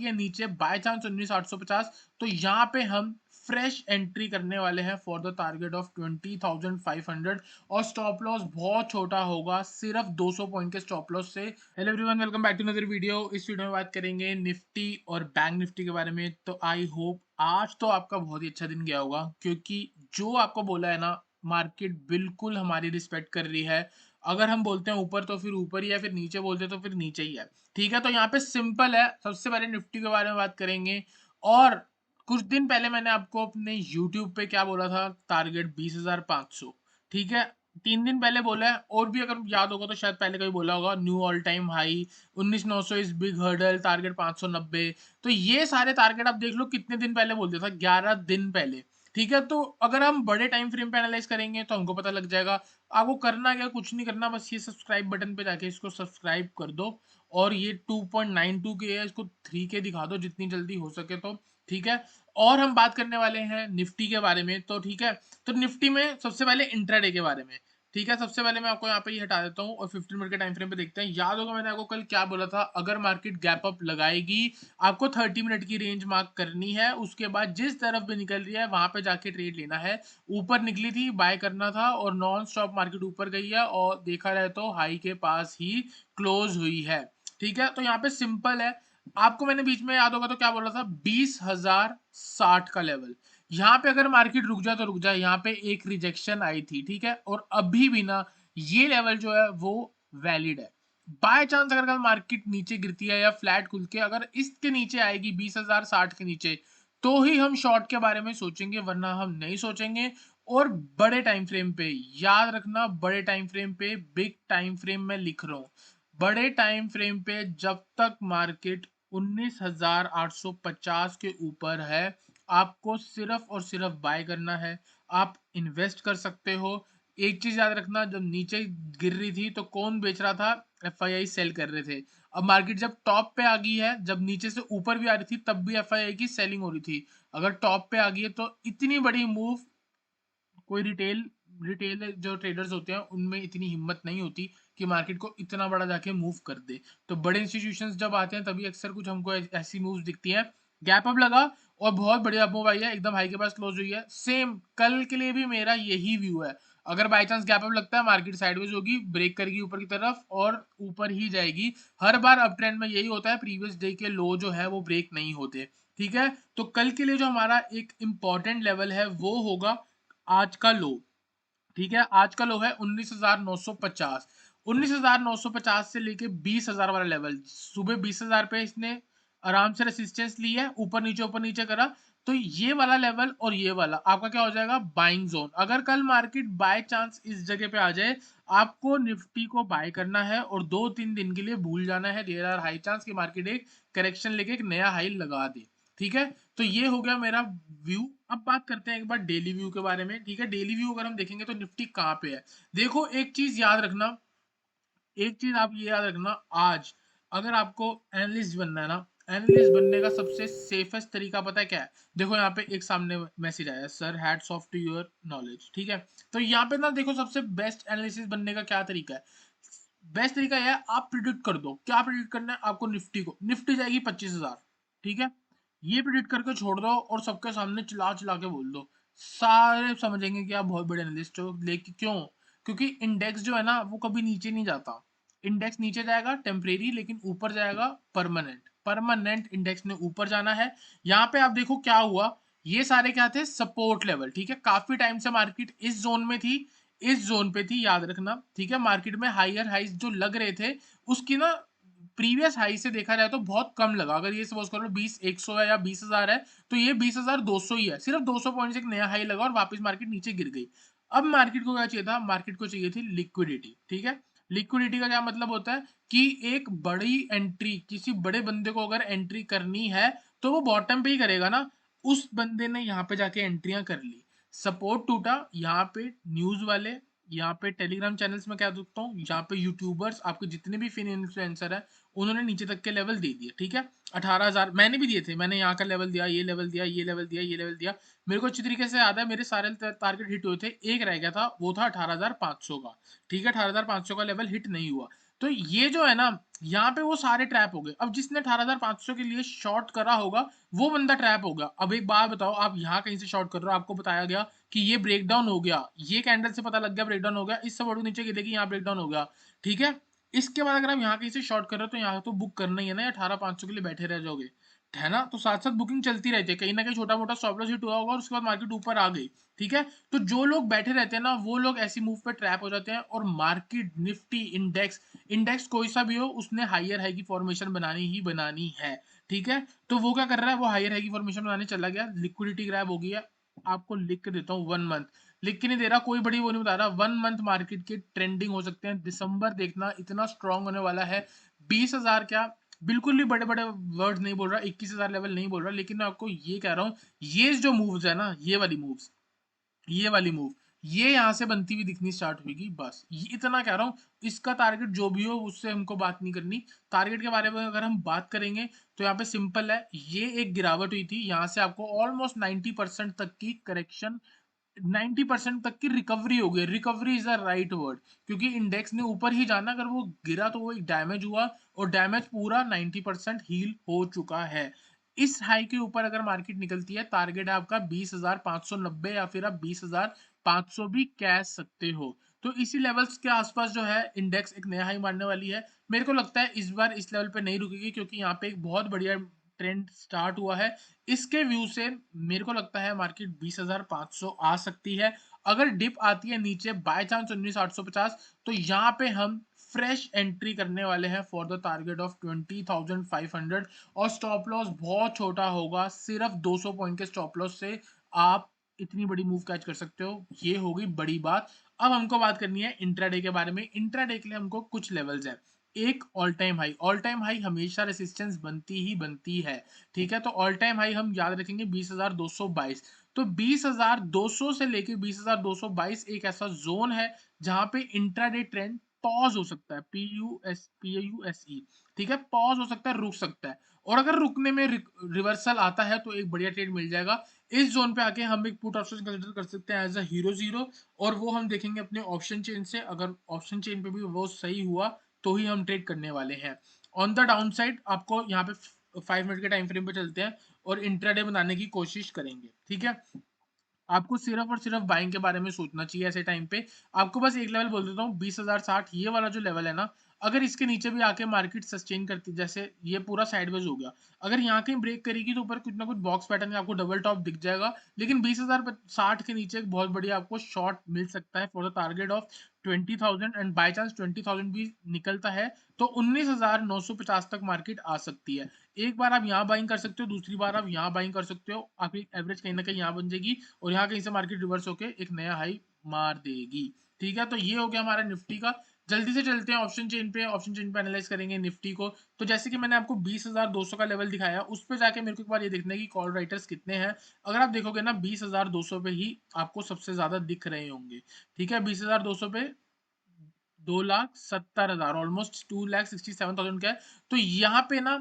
है नीचे by chance 19,850, तो यहाँ पे हम फ्रेश एंट्री करने वाले हैं फॉर द टारगेट ऑफ 20,500 और स्टॉप लॉस बहुत छोटा होगा, सिर्फ 200 पॉइंट के स्टॉप लॉस से। Hello everyone, welcome back to another video. इस वीडियो में बात करेंगे निफ्टी और बैंक निफ्टी के बारे में। तो आई होप आज तो आपका बहुत ही अच्छा दिन गया होगा, क्योंकि जो आपको बोला है ना, मार्केट बिल्कुल हमारी रिस्पेक्ट कर रही है। अगर हम बोलते हैं ऊपर तो फिर ऊपर ही है, फिर नीचे बोलते हैं तो फिर नीचे ही है। ठीक है, तो यहाँ पे सिंपल है। सबसे पहले निफ्टी के बारे में बात करेंगे। और कुछ दिन पहले मैंने आपको अपने यूट्यूब पे क्या बोला था, टारगेट 20,500। ठीक है, 3 दिन पहले बोला है, और भी अगर याद होगा तो शायद पहले कभी बोला होगा, knew all time high 19,900 is big hurdle, target 590। तो ये सारे टारगेट आप देख लो कितने दिन पहले बोल दिया था, 11 दिन पहले। ठीक है, तो अगर हम बड़े टाइम फ्रेम पे एनालाइज करेंगे तो हमको पता लग जाएगा। आपको करना क्या, कुछ नहीं करना, बस ये सब्सक्राइब बटन पे जाके इसको सब्सक्राइब कर दो। और ये 2.92 के है, इसको 3 के दिखा दो जितनी जल्दी हो सके तो। ठीक है, और हम बात करने वाले हैं निफ्टी के बारे में। तो ठीक है, तो निफ्टी में सबसे पहले इंट्राडे के बारे में। ठीक है, सबसे पहले मैं आपको यहाँ पे ये हटा देता हूँ और 15 मिनट के टाइम फ्रेम पे देखते हैं। याद होगा मैंने आपको कल क्या बोला था, अगर मार्केट गैप अप लगाएगी आपको 30 मिनट की रेंज मार्क करनी है, उसके बाद जिस तरफ भी निकल रही है वहां पे जाके ट्रेड लेना है। ऊपर निकली थी बाय करना था, और नॉन स्टॉप मार्केट ऊपर गई है और देखा जाए तो हाई के पास ही क्लोज हुई है। ठीक है, तो यहाँ पे सिंपल है। आपको मैंने बीच में याद होगा तो क्या बोला था, 20,060 का लेवल। यहाँ पे अगर मार्केट रुक जाए तो रुक जाए, यहाँ पे एक रिजेक्शन आई थी। ठीक है, और अभी भी ना ये लेवल जो है वो वैलिड है। बाय चांस अगर कल मार्केट नीचे गिरती है या फ्लैट खुल के अगर इसके नीचे आएगी 20,060 के नीचे, तो ही हम शॉर्ट के बारे में सोचेंगे, वरना हम नहीं सोचेंगे। और बड़े टाइम फ्रेम पे याद रखना, बड़े टाइम फ्रेम पे, बिग टाइम फ्रेम में लिख रहा हूँ, बड़े टाइम फ्रेम पे जब तक मार्केट 19,850 के ऊपर है, आपको सिर्फ और सिर्फ बाय करना है। आप इन्वेस्ट कर सकते हो। एक चीज याद रखना, जब नीचे गिर रही थी तो कौन बेच रहा था, एफआईआई सेल कर रहे थे। अब मार्केट जब टॉप पे आ गई है, जब नीचे से ऊपर भी आ रही थी तब भी एफआईआई की सेलिंग हो रही थी। अगर टॉप पे आ गई है तो इतनी बड़ी मूव कोई रिटेल रिटेल जो ट्रेडर्स होते हैं उनमें इतनी हिम्मत नहीं होती कि मार्केट को इतना बड़ा जाके मूव कर दे। तो बड़े इंस्टीट्यूशंस जब आते हैं तभी अक्सर कुछ हमको ऐसी मूव्स दिखती हैं। गैप अप लगा और बहुत बढ़िया मूव आई है, एकदम हाई के पास क्लोज हुई है। सेम कल के लिए भी मेरा यही व्यू है। अगर बाय चांस गैप अप लगता है, मार्केट साइडवेज होगी, ब्रेक करेगी ऊपर की तरफ और ऊपर ही जाएगी। हर बार अप ट्रेंड में यही होता है, प्रीवियस डे के लो जो है वो ब्रेक नहीं होते। ठीक है, तो कल के लिए जो हमारा एक इंपॉर्टेंट लेवल है वो होगा आज का लो। ठीक है, आज का लो है 19,950। 19,950 से लेके 20,000 वाला लेवल, सुबह 20,000 पे इसने आराम से रेसिस्टेंस ली है, ऊपर नीचे करा। तो ये वाला लेवल और ये वाला आपका क्या हो जाएगा, बाइंग जोन। अगर कल मार्केट बाय चांस इस जगह पे आ जाए, आपको निफ्टी को बाय करना है और 2-3 दिन के लिए भूल जाना है। देयर आर हाई चांस कि मार्केट एक करेक्शन लेके एक नया हाई लगा दे। ठीक है, तो ये हो गया मेरा व्यू। अब बात करते हैं एक बार डेली व्यू के बारे में। ठीक है, डेली व्यू अगर हम देखेंगे तो निफ्टी कहाँ पे है, देखो एक चीज याद रखना, एक चीज आप ये याद रखना, आज अगर आपको एनालिस्ट बनना है ना, एनालिस्ट बनने का सबसे सेफेस्ट तरीका पता है क्या है। देखो यहाँ पे एक सामने मैसेज आया, sir hats off to your knowledge. ठीक है, तो यहाँ पे ना देखो सबसे बेस्ट एनालिसिस बनने का क्या तरीका है। बेस्ट तरीका यह है, आप प्रिडिक्ट कर दो। क्या प्रिडिक्ट करना है आपको, निफ्टी को, निफ्टी जाएगी 25,000। ठीक है, ये प्रिडिक्ट करके छोड़ दो और सबके सामने चिल्ला चिल्ला के बोल दो, सारे समझेंगे कि आप बहुत बड़े एनालिस्ट हो। लेकिन क्यों, क्योंकि इंडेक्स जो है ना वो कभी नीचे नहीं जाता। इंडेक्स नीचे जाएगा टेम्परेरी, लेकिन ऊपर जाएगा परमानेंट। परमानेंट इंडेक्स ने ऊपर जाना है। यहाँ पे आप देखो क्या हुआ, ये सारे क्या थे, सपोर्ट लेवल। ठीक है, काफी टाइम से मार्केट इस जोन में थी, इस जोन पे थी, याद रखना। ठीक है, मार्केट में हायर हाइज जो लग रहे थे उसकी ना प्रीवियस हाई से देखा जाए तो बहुत कम लगा। अगर ये सपोज करो 20,100 है या 20,000 है, तो ये 20,200 ही है। सिर्फ 200 पॉइंट से एक नया हाई लगा और वापस मार्केट नीचे गिर गई। अब मार्केट को क्या चाहिए था, मार्केट को चाहिए थी लिक्विडिटी। ठीक है, लिक्विडिटी का क्या मतलब होता है कि एक बड़ी एंट्री, किसी बड़े बंदे को अगर एंट्री करनी है तो वो बॉटम पे ही करेगा ना। उस बंदे ने यहाँ पे जाके एंट्रियां कर ली, सपोर्ट टूटा। यहाँ पे न्यूज वाले, यहाँ पे टेलीग्राम चैनल्स में क्या देखता हूँ, यहाँ पे यूट्यूबर्स, आपके जितने भी फिन इन्फ्लुएंसर है, उन्होंने नीचे तक के लेवल दे दिए। ठीक है, 18,000 मैंने भी दिए थे, मैंने यहाँ का लेवल दिया, ये लेवल दिया, ये लेवल दिया, ये लेवल दिया। मेरे को अच्छी तरीके से याद है, मेरे सारे टारगेट हिट हुए थे, एक रह गया था, वो था 18,500 का। ठीक है, 18,500 का लेवल हिट नहीं हुआ। तो ये जो है ना, यहाँ पे वो सारे ट्रैप हो गए। अब जिसने 18,500 के लिए शॉर्ट करा होगा, वो बंदा ट्रैप होगा। अब एक बात बताओ, आप यहाँ कहीं से शॉर्ट कर रहे हो, आपको बताया गया कि ये ब्रेकडाउन हो गया, ये कैंडल से पता लग गया ब्रेकडाउन हो गया, इससे बड़ू नीचे गिरेगी, यहाँ ब्रेकडाउन हो गया, ठीक है। इसके बाद अगर आप यहाँ कहीं से शॉर्ट कर रहे हो, तो यहाँ तो बुक करना ही है ना, 18,500 के लिए बैठे रह जाओगे, है ना। तो साथ साथ बुकिंग चलती रहती है, कहीं ना कहीं छोटा मोटा स्टॉप लॉस हिट हुआ होगा और उसके बाद मार्केट ऊपर आ गई, ठीक है। तो जो लोग बैठे रहते हैं ना, वो लोग ऐसी मूव पे ट्रैप हो जाते हैं, और मार्केट, निफ्टी, इंडेक्स, इंडेक्स कोई सा भी हो, उसने हायर हाई की फॉर्मेशन बनानी ही बनानी है, ठीक है। तो वो क्या कर रहा है, वो हायर हाई की फॉर्मेशन बनाने चला गया, लिक्विडिटी ग्रैब हो गई है। आपको लिख के देता हूँ 1 मंथ, लिख के नहीं दे रहा, कोई बड़ी वो नहीं बता रहा, 1 मंथ मार्केट के ट्रेंडिंग हो सकते हैं। दिसंबर देखना इतना स्ट्रांग होने वाला है, 20,000 क्या, बिल्कुल भी बड़े बड़े वर्ड नहीं बोल रहा, 21,000 लेवल नहीं बोल रहा, लेकिन मैं आपको ये कह रहा हूँ, ये जो मूव्स है ना, ये वाली मूव्स, ये वाली मूव, ये यहाँ से बनती हुई दिखनी स्टार्ट होगी, बस ये इतना कह रहा हूँ। इसका टारगेट जो भी हो, उससे हमको बात नहीं करनी। टारगेट के बारे में अगर हम बात करेंगे, तो यहाँ पे सिंपल है, ये एक गिरावट हुई थी, यहाँ से आपको ऑलमोस्ट 90% तक की करेक्शन, 90% तक की रिकवरी हो गई। Recovery is the right word, क्योंकि इंडेक्स ने ऊपर ही जाना, अगर वो गिरा तो वो एक डैमेज हुआ, और डैमेज पूरा 90% हील हो चुका है। इस हाई के ऊपर अगर मार्केट निकलती है, टारगेट है आपका 20,590, या फिर आप 20,500 भी कह सकते हो। तो इसी लेवल्स के आसपास जो है, इंडेक्स एक नया हाई मारने वाली है। मेरे को लगता है इस बार इस लेवल पे नहीं रुकेगी, क्योंकि यहाँ पे एक बहुत बढ़िया ट्रेंड स्टार्ट हुआ है। इसके व्यू से मेरे को लगता है मार्केट 20,500 आ सकती है। अगर डिप आती है नीचे बाय चांस 19,850, तो यहाँ पे हम फ्रेश एंट्री करने वाले हैं फॉर द टारगेट ऑफ 20,500, और स्टॉप लॉस बहुत छोटा होगा, सिर्फ 200 पॉइंट के स्टॉप लॉस से आप इतनी बड़ी मूव कैच कर सकते हो, ये होगी बड़ी बात। अब हमको बात करनी है इंट्राडे के बारे में। इंट्राडे के लिए हमको कुछ लेवल्स हैं। एक all time high, all time high हमेशा रेसिस्टेंस बनती ही बनती है, ठीक है। तो ऑल टाइम हाई हम याद रखेंगे 20,222। तो 20,200 से लेके 20,222 एक ऐसा जोन है, जहां पे इंट्राडे ट्रेंड पॉज हो सकता है, PUS, ठीक है, पॉज हो सकता है, रुक सकता है। और अगर रुकने में रिवर्सल आता है, तो एक बढ़िया ट्रेड मिल जाएगा। इस जोन पे आके हम एक पुट ऑप्शन कंसिडर कर सकते हैं एज अ हीरो जीरो, और वो हम देखेंगे अपने ऑप्शन चेन से। अगर ऑप्शन चेन पे भी वो सही हुआ, तो ही हम ट्रेड करने वाले हैं। ऑन द डाउन साइड आपको यहाँ पे 5 मिनट के टाइम फ्रेम पे चलते हैं, और इंट्राडे बनाने की कोशिश करेंगे, ठीक है। आपको सिर्फ और सिर्फ बाइंग के बारे में सोचना चाहिए ऐसे टाइम पे। आपको बस एक लेवल बोल देता हूँ, 20,060, ये वाला जो लेवल है ना, अगर इसके नीचे भी आके मार्केट सस्टेन करती, जैसे ये पूरा साइडवेज हो गया, अगर यहाँ कहीं ब्रेक करेगी, तो ऊपर कुछ ना कुछ बॉक्स पैटर्न में आपको डबल टॉप दिख जाएगा। लेकिन 20,060 के नीचे एक बहुत बढ़िया आपको शॉर्ट मिल सकता है for the target of 20,000, and by chance 20,000 भी निकलता है, तो 19,950 तक मार्केट आ सकती है। एक बार आप यहाँ बाइंग कर सकते हो, दूसरी बार आप यहाँ बाइंग कर सकते हो, आपकी एवरेज कहीं ना कहीं यहाँ बन जाएगी, और यहाँ कहीं से मार्केट रिवर्स होके एक नया हाई मार देगी, ठीक है। तो ये हो गया हमारा निफ्टी का। जल्दी से चलते हैं ऑप्शन चेन पे, ऑप्शन चेन पे एनालाइज करेंगे निफ्टी को। तो जैसे कि मैंने आपको 20,200 का लेवल दिखाया, उस पे जाके मेरे को एक बार ये देखना है कि कॉल राइटर्स कितने हैं। अगर आप देखोगे ना, 20,200 पे ही आपको सबसे ज्यादा दिख रहे होंगे, ठीक है। 20,200 पे 2,70,000, ऑलमोस्ट 2,67,000 का है। तो यहाँ पे ना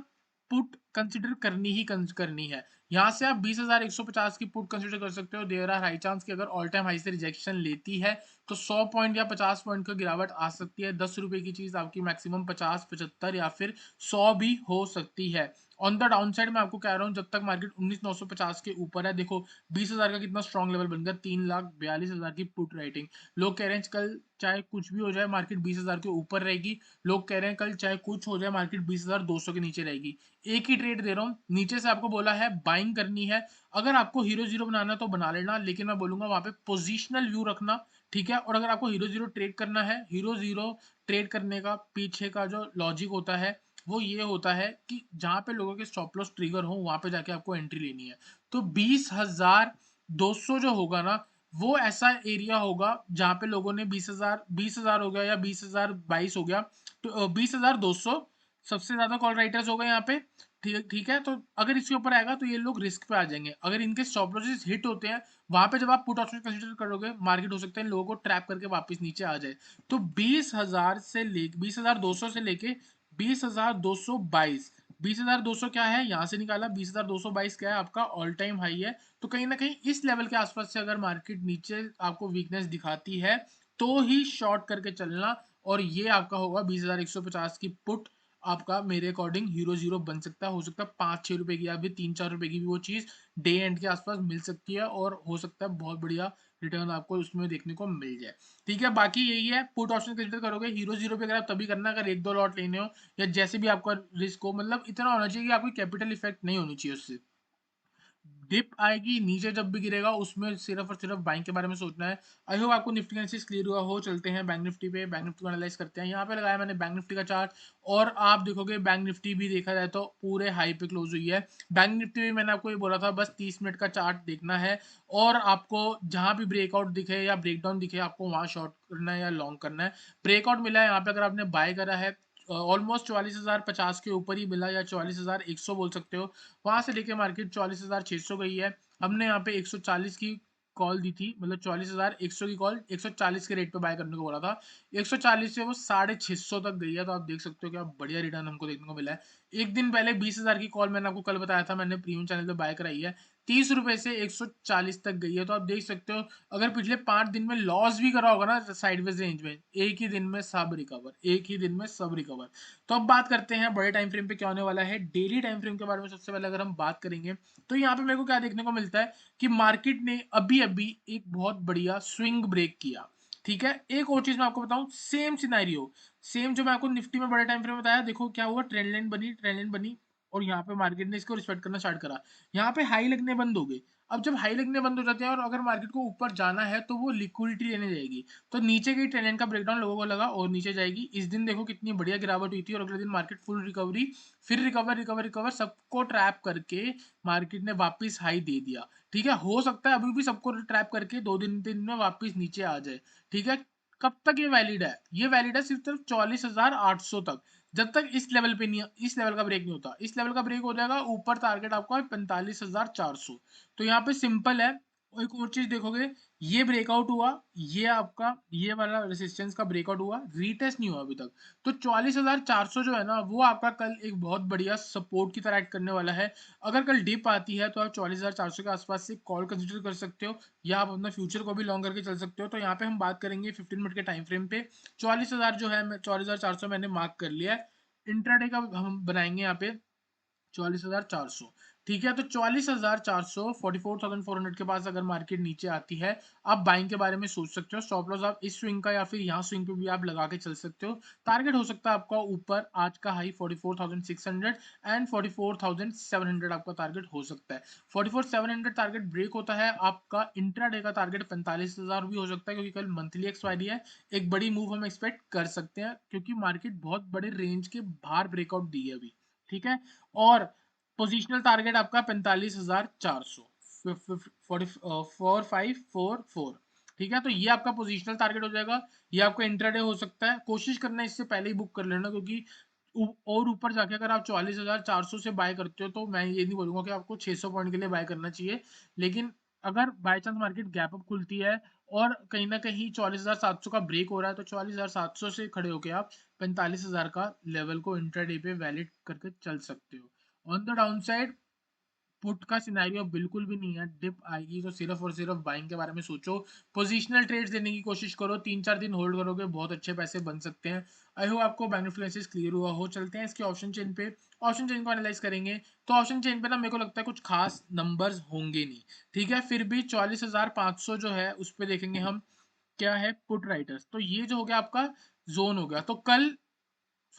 पुट कंसिडर करनी ही करनी है। यहाँ से आप 20,150 की पुट कंसिडर कर सकते हो। देयर आर हाई चांस कि अगर ऑल टाइम हाई से रिजेक्शन लेती है, तो 100 पॉइंट या 50 पॉइंट की गिरावट आ सकती है। 10 रुपए की चीज आपकी मैक्सिमम 50, 75 या फिर 100 भी हो सकती है। ऑन द डाउन साइड मैं आपको कह रहा हूँ, जब तक मार्केट 19,950 के ऊपर है, देखो 20,000 का कितना स्ट्रॉन्ग लेवल बन गया, 3,42,000 की पुट राइटिंग। लोग कह रहे हैं कल चाहे कुछ भी हो जाए, मार्केट 20,000 के ऊपर रहेगी। लोग कह रहे हैं कल चाहे कुछ हो जाए, मार्केट 20,200 के नीचे रहेगी। एक ही ट्रेड दे रहा हूँ, नीचे से आपको बोला है बाइंग करनी है। अगर आपको हीरो जीरो बनाना है तो बना लेना, लेकिन मैं बोलूंगा वहां पे पोजिशनल व्यू रखना, ठीक है। और अगर आपको हीरो जीरो ट्रेड करना है, हीरो जीरो ट्रेड करने का पीछे का जो लॉजिक होता है, वो ये होता है कि जहां पे लोगों के स्टॉप लॉस ट्रिगर हो, वहां पे जाके आपको एंट्री लेनी है। तो 20,200 जो होगा ना, वो ऐसा एरिया होगा जहां पे लोगों ने 20,000 हो गया, या 20,022 हो गया, तो 20,200 सबसे ज्यादा कॉल राइटर्स हो गए यहाँ पे, ठीक ठीक है। तो अगर इसके ऊपर आएगा, तो ये लोग रिस्क पे आ जाएंगे। अगर इनके स्टॉप लॉसेस हिट होते हैं, वहां पे जब आप पुट ऑप्शन कंसीडर करोगे, मार्केट हो सकता है इन लोगों को ट्रैप करके वापस नीचे आ जाए। तो 20,200 से लेके 20,222, 20,200 क्या है, यहाँ से निकाला, 20,222 क्या है, आपका ऑल टाइम हाई है। तो कहीं ना कहीं इस लेवल के आसपास से अगर मार्केट नीचे आपको वीकनेस दिखाती है, तो ही शॉर्ट करके चलना, और ये आपका होगा 20,150 की पुट। आपका मेरे अकॉर्डिंग हीरो जीरो बन सकता है, हो सकता है 5-6 रुपए की या फिर 3-4 रुपए की भी वो चीज डे एंड के आसपास मिल सकती है, और हो सकता है बहुत बढ़िया रिटर्न आपको उसमें देखने को मिल जाए। ठीक है, बाकी यही है, पुट ऑप्शन कंसिडर करोगे हीरो जीरो पे अगर आप तभी करना अगर 1-2 लॉट लेने हो, या जैसे भी आपका रिस्क हो, मतलब इतना होना चाहिए कि आपकी कैपिटल इफेक्ट नहीं होनी चाहिए उससे। डिप आएगी, नीचे जब भी गिरेगा उसमें सिर्फ और सिर्फ बाइंग के बारे में सोचना है। आई होप आपको निफ्टी एनालिसिस क्लियर हुआ हो। चलते हैं बैंक निफ्टी पे, बैंक निफ्टी को एनालाइज करते हैं। यहाँ पे लगाया मैंने बैंक निफ्टी का चार्ट, और आप देखोगे बैंक निफ्टी भी देखा जाए तो पूरे हाई पे क्लोज हुई है। बैंक निफ्टी में मैंने आपको ये बोला था बस 30 मिनट का चार्ट देखना है, और आपको जहां भी ब्रेकआउट दिखे या ब्रेकडाउन दिखे आपको वहां शॉर्ट करना है या लॉन्ग करना है। ब्रेकआउट मिला है यहाँ पे, अगर आपने बाय करा है ऑलमोस्ट 44,050 के ऊपर ही मिला, या 44,100 बोल सकते हो। वहां से लेके मार्केट 44,600 गई है। हमने यहाँ पे 140 की कॉल दी थी, मतलब 44,100 की कॉल 140 के रेट पे बाय करने को बोला था। 140 से वो 650 तक गई है, तो आप देख सकते हो कि आप बढ़िया रिटर्न हमको देखने को मिला है। एक दिन पहले 20,000 की कॉल मैंने आपको कल बताया था, मैंने प्रीमियम चैनल पे बाय कराई है, 30 रुपए से 140 तक गई है। तो आप देख सकते हो अगर पिछले 5 दिन में लॉस भी करा होगा ना साइडवेज रेंज में, एक ही दिन में सब रिकवर, एक ही दिन में सब रिकवर। तो अब बात करते हैं बड़े टाइम फ्रेम पे क्या होने वाला है। डेली टाइम फ्रेम के बारे में सबसे पहले अगर हम बात करेंगे, तो यहाँ पे मेरे को क्या देखने को मिलता है कि मार्केट ने अभी अभी एक बहुत बढ़िया स्विंग ब्रेक किया। ठीक है, एक और चीज मैं आपको बताऊं, सेम सिनेरियो, सेम जो मैं आपको निफ्टी में बड़े टाइम फ्रेम में बताया, देखो क्या हुआ, ट्रेंड लाइन बनी, ट्रेंड लाइन बनी, और यहाँ पे मार्केट ने इसको रिस्पेक्ट करना स्टार्ट करा। यहाँ पे हाई लगने बंद हो गए। अब जब हाई लगने बंद हो जाते हैं और अगर मार्केट को ऊपर जाना है तो वो लिक्विडिटी लेने जाएगी, तो नीचे की ट्रेंड लाइन का ब्रेकडाउन लोगों को लगा और नीचे जाएगी। इस दिन देखो कितनी बढ़िया गिरावट हुई थी, और अगले दिन मार्केट फुल रिकवरी, फिर रिकवर रिकवर रिकवर, सबको ट्रैप करके मार्केट ने वापस हाई दे दिया। ठीक है, हो सकता है अभी भी सबको ट्रैप करके 2 दिन 3 दिन में वापस नीचे आ जाए। ठीक है, कब तक ये वैलिड है, ये वैलिड है सिर्फ 44,800 तक। जब तक इस लेवल पे नहीं, इस लेवल का ब्रेक नहीं होता, इस लेवल का ब्रेक हो जाएगा ऊपर टारगेट आपका 45,400। तो यहाँ पे सिंपल है। और एक और चीज देखोगे, ये ब्रेकआउट हुआ, ये आपका ये वाला रेसिस्टेंस का ब्रेकआउट हुआ, रीटेस्ट नहीं हुआ अभी तक। तो 44,400 जो है ना, वो आपका कल एक बहुत बढ़िया सपोर्ट की तरह एक्ट करने वाला है। अगर कल डिप आती है तो आप 44,400 के आसपास से कॉल कंसिडर कर सकते हो, या आप अपना फ्यूचर को भी लॉन्ग करके चल सकते हो। तो यहाँ पे हम बात करेंगे 15 मिनट के टाइम फ्रेम पे। 44,000 जो है, 44,400 मैंने मार्क कर लिया है। इंट्राडे का हम बनाएंगे यहाँ पे 44,400। ठीक है, तो 44,400, 44,400 के पास अगर मार्केट नीचे आती है, आप बाइंग के बारे में सोच सकते हो। स्टॉप लॉस आप इस स्विंग का या फिर यहाँ स्विंग पे भी आप लगा के चल सकते हो। टारगेट हो सकता है आपका ऊपर, आज का हाई 44,600 एंड 44,700 आपका टारगेट हो सकता है। 44,700 टारगेट ब्रेक होता है, आपका इंट्राडे का टारगेट 45,000 भी हो सकता है, क्योंकि कल मंथली एक्सपायरी है। एक बड़ी मूव हम एक्सपेक्ट कर सकते हैं, क्योंकि मार्केट बहुत बड़े रेंज के बाहर ब्रेकआउट दी है अभी। ठीक है, और पोजिशनल टारगेट आपका 45,400, 4544। ठीक है, तो ये आपका पोजिशनल टारगेट हो जाएगा। ये आपका इंट्राडे हो सकता है, कोशिश करना इससे पहले ही बुक कर लेना, क्योंकि और ऊपर जाके अगर आप 44,400 से बाय करते हो, तो मैं ये नहीं बोलूंगा कि आपको 600 पॉइंट के लिए बाय करना चाहिए। लेकिन अगर by chance market gap up खुलती है और कहीं ना कहीं 44,700 का ब्रेक हो रहा है, तो 44,700 से खड़े होके आप 45,000 का लेवल को इंट्राडे पे वैलिड करके चल सकते हो। On the down side put का सिनेरियो बिल्कुल भी नहीं है, डिप आएगी तो सिर्फ और सिर्फ बाइंग के बारे में सोचो। पोजिशनल ट्रेड्स लेने की कोशिश करो, 3-4 दिन होल्ड करोगे, बहुत अच्छे पैसे बन सकते हैं। आई होप आपको बेनिफिट क्लियर हुआ हो। चलते हैं इसके ऑप्शन चेन पे, ऑप्शन चेन को एनालाइज करेंगे। तो ऑप्शन चेन पे ना मेरे को लगता है कुछ खास नंबर्स होंगे नहीं। ठीक है, फिर भी 44,500 जो है उस पर देखेंगे हम क्या है पुट राइटर्स, तो ये जो हो गया आपका जोन हो गया। तो कल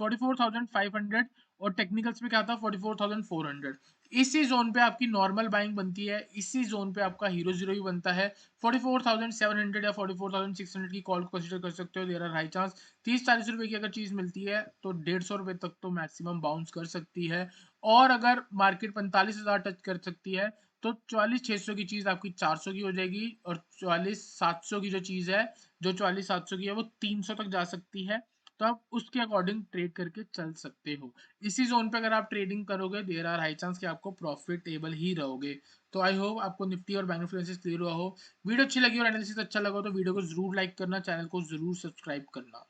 44,500 और टेक्निकल्स में क्या था 44,400। इसी जोन पे आपकी नॉर्मल बाइंग बनती है, इसी जोन पे आपका हीरो जीरो भी बनता है। 44,700 या 44,600 की कॉल को कंसिडर कर सकते हो। देयर आर हाई चांस 30-40 रुपए की अगर चीज मिलती है तो 150 रुपए तक तो मैक्सिमम बाउंस कर सकती है। और अगर मार्केट 45,000 टच कर सकती है, तो 44,600 की चीज आपकी 400 की हो जाएगी, और 44,700 की जो चीज है, जो 44,700 की है, वो 300 तक जा सकती है। तो आप उसके अकॉर्डिंग ट्रेड करके चल सकते हो। इसी जोन पे अगर आप ट्रेडिंग करोगे, देयर आर हाई चांस कि आपको प्रॉफिटेबल ही रहोगे। तो आई होप आपको निफ्टी और बैंक निफ्टी एनालिसिस क्लियर हुआ हो। वीडियो अच्छी लगी और एनालिसिस अच्छा लगा तो वीडियो को जरूर लाइक करना, चैनल को जरूर सब्सक्राइब करना।